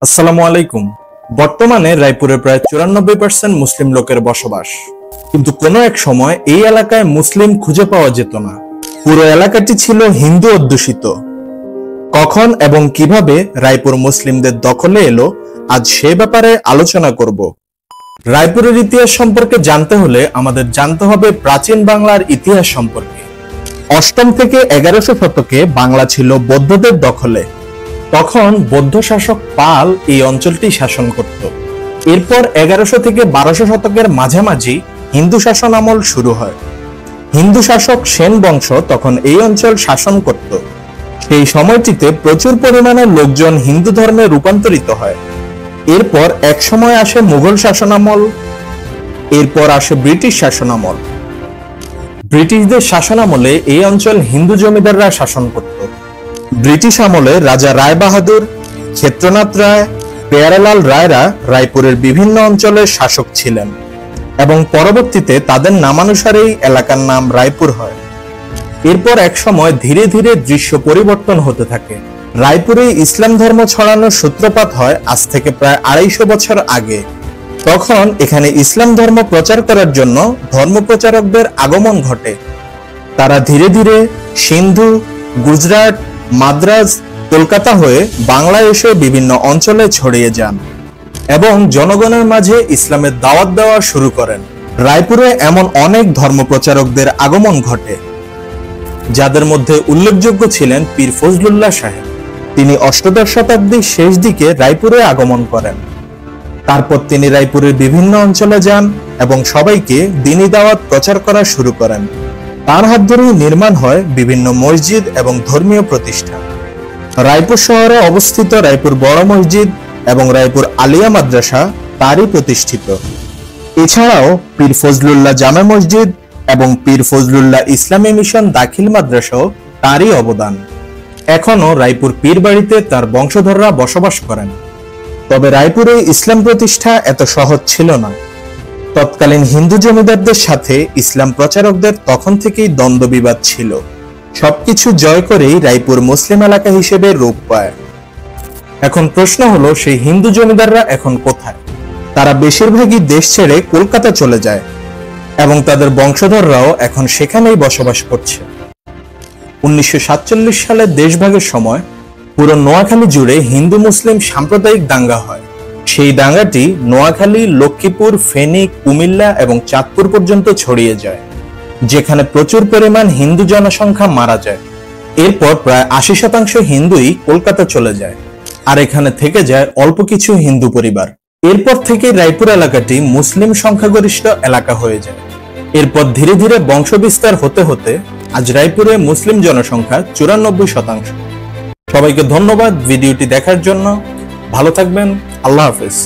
আসসালামু আলাইকুম। বর্তমানে রায়পুরে প্রায় 94% মুসলিম লোকের বসবাস, কিন্তু কোনো এক সময় এই এলাকায় মুসলিম খুঁজে পাওয়া যেত না। পুরো এলাকাটি ছিল হিন্দু অধ্যুষিত। কখন এবং কিভাবে রায়পুর মুসলিমদের দখলে এলো, আজ সে ব্যাপারে আলোচনা করব। রায়পুরের ইতিহাস সম্পর্কে জানতে হলে আমাদের জানতে হবে প্রাচীন বাংলার ইতিহাস সম্পর্কে। 8ম থেকে 11শো শতকে বাংলা ছিল বৌদ্ধদের দখলে। তখন বৌদ্ধ শাসক পাল এই অঞ্চলটি শাসন করত। এরপর 1100 থেকে 1200 শতকের মাঝামাঝি হিন্দু শাসন আমল শুরু হয়। হিন্দু শাসক সেন বংশ তখন এই অঞ্চল শাসন করত। সেই সময়টিতে প্রচুর পরিমাণে লোকজন হিন্দু ধর্মে রূপান্তরিত হয়। এরপর এক সময় আসে মুঘল শাসন আমল, এরপর আসে ব্রিটিশ শাসন আমল। ব্রিটিশদের শাসন আমলে এই অঞ্চল হিন্দু জমিদাররা শাসন করত। ব্রিটিশ আমলে রাজা রায় বাহাদুর, ক্ষেত্রনাথ রায়, পেয়ারালাল রায়রা রায়পুরের বিভিন্ন অঞ্চলের শাসক ছিলেন এবং পরবর্তীতে তাদের নামানুসারেই এলাকার নাম রায়পুর হয়। এরপর এক সময় ধীরে ধীরে দৃশ্য পরিবর্তন হতে থাকে। রায়পুরে ইসলাম ধর্ম ছড়ানোর সূত্রপাত হয় আজ থেকে প্রায় 250 বছর আগে। তখন এখানে ইসলাম ধর্ম প্রচার করার জন্য ধর্মপ্রচারকদের আগমন ঘটে। তারা ধীরে ধীরে সিন্ধু, গুজরাট, মাদ্রাজ, কলকাতা হয়ে বাংলায় এসে বিভিন্ন অঞ্চলে ছড়িয়ে যান এবং জনগণের মাঝে ইসলামের দাওয়াত দেওয়া শুরু করেন। রায়পুরে এমন অনেক ধর্মপ্রচারকদের আগমন ঘটে, যাদের মধ্যে উল্লেখযোগ্য ছিলেন পীর ফজলুল্লাহ সাহেব। তিনি অষ্টাদশ শতাব্দীর শেষ দিকে রায়পুরে আগমন করেন। তারপর তিনি রায়পুরের বিভিন্ন অঞ্চলে যান এবং সবাইকে দ্বীনি দাওয়াত প্রচার করা শুরু করেন। তার হাত ধরেই নির্মাণ হয় বিভিন্ন মসজিদ এবং ধর্মীয় প্রতিষ্ঠান। রায়পুর শহরে অবস্থিত রায়পুর বড় মসজিদ এবং রায়পুর আলিয়া মাদ্রাসা তারই প্রতিষ্ঠিত। এছাড়াও পীর ফজলুল্লাহ জামে মসজিদ এবং পীর ফজলুল্লাহ ইসলামী মিশন দাখিল মাদ্রাসাও তারই অবদান। এখনো রায়পুর পীর বাড়িতে তার বংশধররা বসবাস করেন। তবে রায়পুরে ইসলাম প্রতিষ্ঠা এত সহজ ছিল না। তৎকালীন হিন্দু জমিদারদের সাথে ইসলাম প্রচারকদের তখন থেকেই দ্বন্দ্ব বিবাদ ছিল। সবকিছু জয় করেই রায়পুর মুসলিম এলাকা হিসেবে রূপ পায়। এখন প্রশ্ন হলো, সেই হিন্দু জমিদাররা এখন কোথায়? তারা বেশিরভাগই দেশ ছেড়ে কলকাতা চলে যায় এবং তাদের বংশধররাও এখন সেখানেই বসবাস করছে। 1947 সালে দেশভাগের সময় পুরো নোয়াখালী জুড়ে হিন্দু মুসলিম সাম্প্রদায়িক দাঙ্গা হয়। সেই দাঙ্গাটি নোয়াখালী, লক্ষ্মীপুর, ফেনী, কুমিল্লা এবং চাঁদপুর পর্যন্ত ছড়িয়ে যায়, যেখানে প্রচুর পরিমাণ হিন্দু জনসংখ্যা মারা যায়। এরপর প্রায় 80% হিন্দুই কলকাতা চলে যায়, আর এখানে থেকে যায় অল্প কিছু হিন্দু পরিবার। এরপর থেকে রায়পুর এলাকাটি মুসলিম সংখ্যাগরিষ্ঠ এলাকা হয়ে যায়। এরপর ধীরে ধীরে বংশ বিস্তার হতে হতে আজ রায়পুরে মুসলিম জনসংখ্যা 94%। সবাইকে ধন্যবাদ ভিডিওটি দেখার জন্য। ভালো থাকবেন। আল্লাহ হাফেজ।